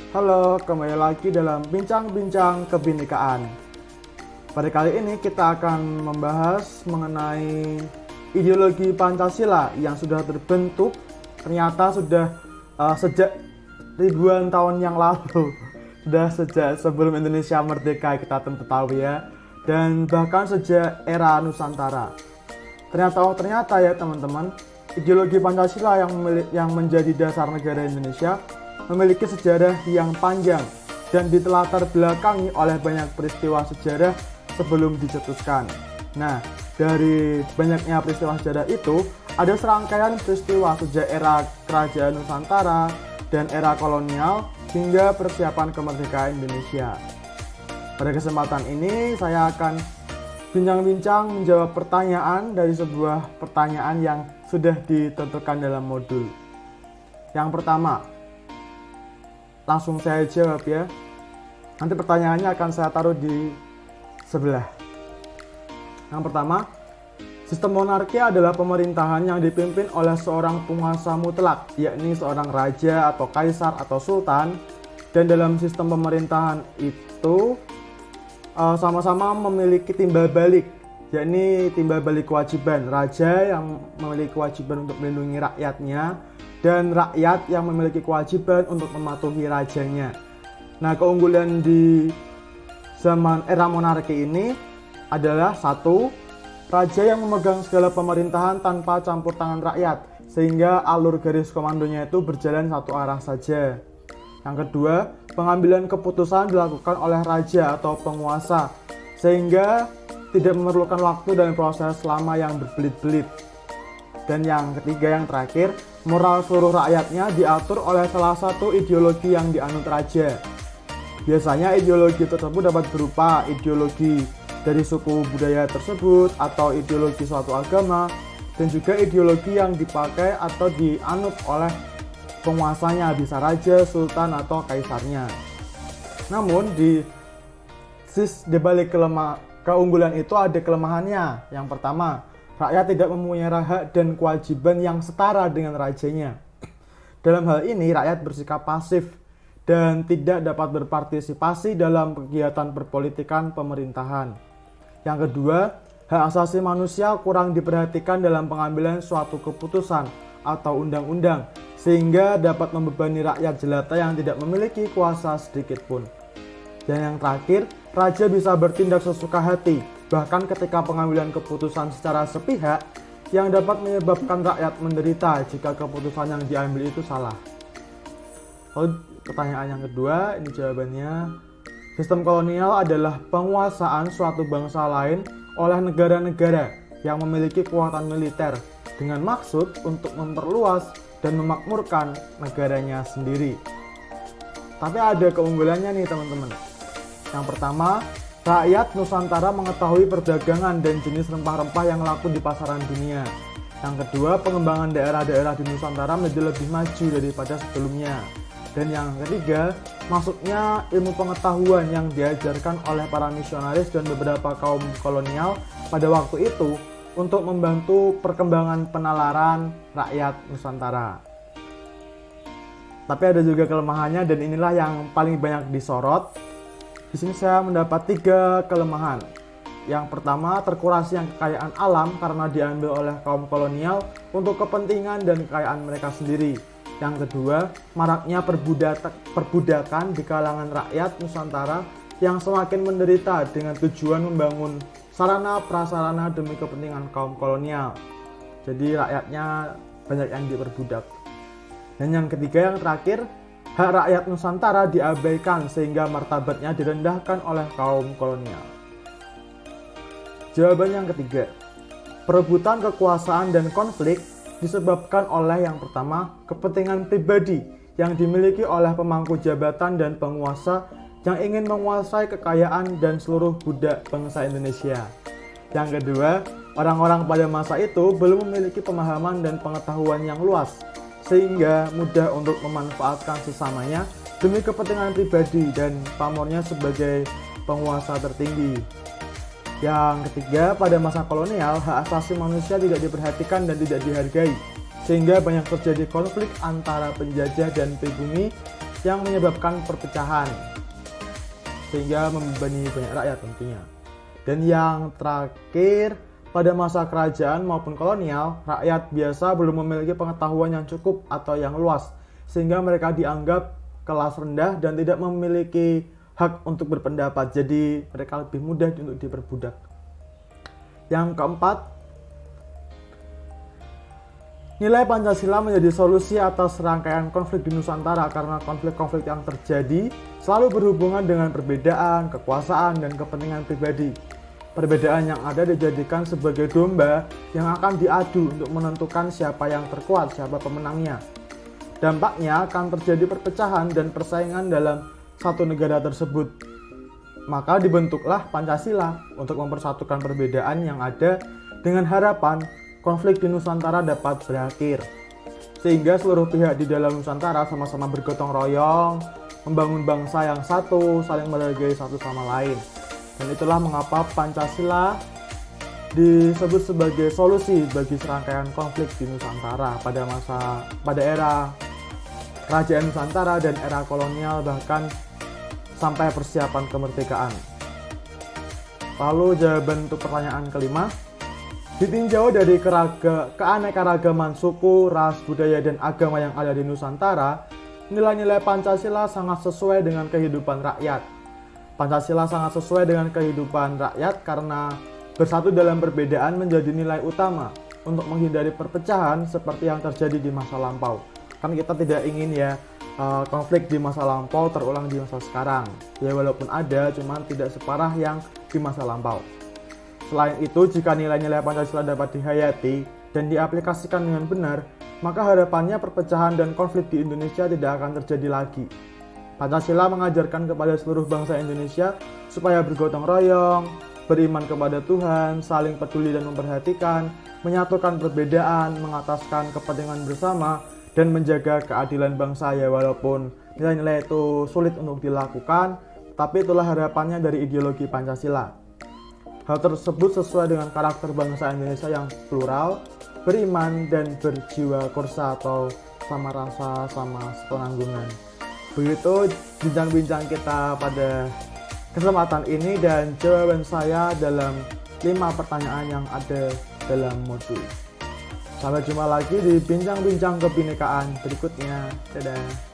Halo, kembali lagi dalam Bincang-Bincang Kebinekaan. Pada kali ini kita akan membahas mengenai ideologi Pancasila yang sudah terbentuk ternyata sudah sejak ribuan tahun yang lalu. Sudah sejak sebelum Indonesia merdeka, kita tentu tahu ya. Dan bahkan sejak era Nusantara. Ternyata ya teman-teman, ideologi Pancasila yang menjadi dasar negara Indonesia memiliki sejarah yang panjang dan ditelatar belakangi oleh banyak peristiwa sejarah sebelum dicetuskan. Nah, dari banyaknya peristiwa sejarah itu, ada serangkaian peristiwa sejak era Kerajaan Nusantara dan era kolonial hingga persiapan kemerdekaan Indonesia. Pada kesempatan ini, saya akan bincang-bincang menjawab pertanyaan dari sebuah pertanyaan yang sudah ditentukan dalam modul. Yang pertama, langsung saya jawab ya. Nanti pertanyaannya akan saya taruh di sebelah. Yang pertama, sistem monarki adalah pemerintahan yang dipimpin oleh seorang penguasa mutlak, yakni seorang raja atau kaisar atau sultan. Dan dalam sistem pemerintahan itu sama-sama memiliki timbal balik, yakni timbal balik kewajiban. Raja yang memiliki kewajiban untuk melindungi rakyatnya, dan rakyat yang memiliki kewajiban untuk mematuhi rajanya. Nah, keunggulan di zaman era monarki ini adalah satu, raja yang memegang segala pemerintahan tanpa campur tangan rakyat, sehingga alur garis komandonya itu berjalan satu arah saja. Yang kedua, pengambilan keputusan dilakukan oleh raja atau penguasa, sehingga tidak memerlukan waktu dan proses lama yang berbelit-belit. Dan yang ketiga, yang terakhir, moral seluruh rakyatnya diatur oleh salah satu ideologi yang dianut raja. Biasanya ideologi tersebut dapat berupa ideologi dari suku budaya tersebut atau ideologi suatu agama, dan juga ideologi yang dipakai atau dianut oleh penguasanya, bisa raja, sultan, atau kaisarnya. Namun di balik keunggulan itu ada kelemahannya. Yang pertama, rakyat tidak mempunyai hak dan kewajiban yang setara dengan rajanya. Dalam hal ini, rakyat bersikap pasif dan tidak dapat berpartisipasi dalam kegiatan perpolitikan pemerintahan. Yang kedua, hak asasi manusia kurang diperhatikan dalam pengambilan suatu keputusan atau undang-undang, sehingga dapat membebani rakyat jelata yang tidak memiliki kuasa sedikit pun. Dan yang terakhir, raja bisa bertindak sesuka hati, bahkan ketika pengambilan keputusan secara sepihak, yang dapat menyebabkan rakyat menderita jika keputusan yang diambil itu salah. Lalu pertanyaan yang kedua, ini jawabannya. Sistem kolonial adalah penguasaan suatu bangsa lain oleh negara-negara yang memiliki kekuatan militer dengan maksud untuk memperluas dan memakmurkan negaranya sendiri. Tapi ada keunggulannya nih teman-teman. Yang pertama, rakyat Nusantara mengetahui perdagangan dan jenis rempah-rempah yang laku di pasaran dunia. Yang kedua, pengembangan daerah-daerah di Nusantara menjadi lebih maju daripada sebelumnya. Dan yang ketiga, masuknya ilmu pengetahuan yang diajarkan oleh para misionaris dan beberapa kaum kolonial pada waktu itu untuk membantu perkembangan penalaran rakyat Nusantara. Tapi ada juga kelemahannya, dan inilah yang paling banyak disorot. Di sini saya mendapat 3 kelemahan. Yang pertama, terkurasnya kekayaan alam karena diambil oleh kaum kolonial untuk kepentingan dan kekayaan mereka sendiri. Yang kedua, maraknya perbudakan di kalangan rakyat Nusantara yang semakin menderita dengan tujuan membangun sarana prasarana demi kepentingan kaum kolonial. Jadi rakyatnya banyak yang diperbudak. Dan yang ketiga, yang terakhir, hak rakyat Nusantara diabaikan sehingga martabatnya direndahkan oleh kaum kolonial. Jawaban yang ketiga, perebutan kekuasaan dan konflik disebabkan oleh yang pertama, kepentingan pribadi yang dimiliki oleh pemangku jabatan dan penguasa yang ingin menguasai kekayaan dan seluruh budak bangsa Indonesia. Yang kedua, orang-orang pada masa itu belum memiliki pemahaman dan pengetahuan yang luas, sehingga mudah untuk memanfaatkan sesamanya demi kepentingan pribadi dan pamornya sebagai penguasa tertinggi. Yang ketiga, pada masa kolonial, hak asasi manusia tidak diperhatikan dan tidak dihargai, sehingga banyak terjadi konflik antara penjajah dan pribumi yang menyebabkan perpecahan sehingga membebani banyak rakyat tentunya. Dan yang terakhir, pada masa kerajaan maupun kolonial, rakyat biasa belum memiliki pengetahuan yang cukup atau yang luas, sehingga mereka dianggap kelas rendah dan tidak memiliki hak untuk berpendapat. Jadi mereka lebih mudah untuk diperbudak. Yang keempat, nilai Pancasila menjadi solusi atas rangkaian konflik di Nusantara karena konflik-konflik yang terjadi selalu berhubungan dengan perbedaan, kekuasaan, dan kepentingan pribadi. Perbedaan yang ada dijadikan sebagai domba yang akan diadu untuk menentukan siapa yang terkuat, siapa pemenangnya. Dampaknya akan terjadi perpecahan dan persaingan dalam satu negara tersebut. Maka dibentuklah Pancasila untuk mempersatukan perbedaan yang ada dengan harapan konflik di Nusantara dapat berakhir. Sehingga seluruh pihak di dalam Nusantara sama-sama bergotong royong, membangun bangsa yang satu, saling menghargai satu sama lain. Dan itulah mengapa Pancasila disebut sebagai solusi bagi serangkaian konflik di Nusantara pada era Kerajaan Nusantara dan era kolonial, bahkan sampai persiapan kemerdekaan. Lalu jawaban untuk pertanyaan kelima, ditinjau dari keanekaragaman suku, ras, budaya, dan agama yang ada di Nusantara, nilai-nilai Pancasila sangat sesuai dengan kehidupan rakyat. Pancasila sangat sesuai dengan kehidupan rakyat karena bersatu dalam perbedaan menjadi nilai utama untuk menghindari perpecahan seperti yang terjadi di masa lampau. Kan kita tidak ingin ya konflik di masa lampau terulang di masa sekarang. Ya walaupun ada, cuman tidak separah yang di masa lampau. Selain itu, jika nilai-nilai Pancasila dapat dihayati dan diaplikasikan dengan benar, maka harapannya perpecahan dan konflik di Indonesia tidak akan terjadi lagi. Pancasila mengajarkan kepada seluruh bangsa Indonesia supaya bergotong royong, beriman kepada Tuhan, saling peduli dan memperhatikan, menyatukan perbedaan, mengataskan kepentingan bersama, dan menjaga keadilan bangsa. Ya walaupun nilai-nilai itu sulit untuk dilakukan, tapi itulah harapannya dari ideologi Pancasila. Hal tersebut sesuai dengan karakter bangsa Indonesia yang plural, beriman, dan berjiwa kursa atau sama rasa, sama penanggungan. Begitu bincang-bincang kita pada kesempatan ini dan jawaban saya dalam 5 pertanyaan yang ada dalam modul. Sampai jumpa lagi di bincang-bincang kebinekaan berikutnya. Dadah.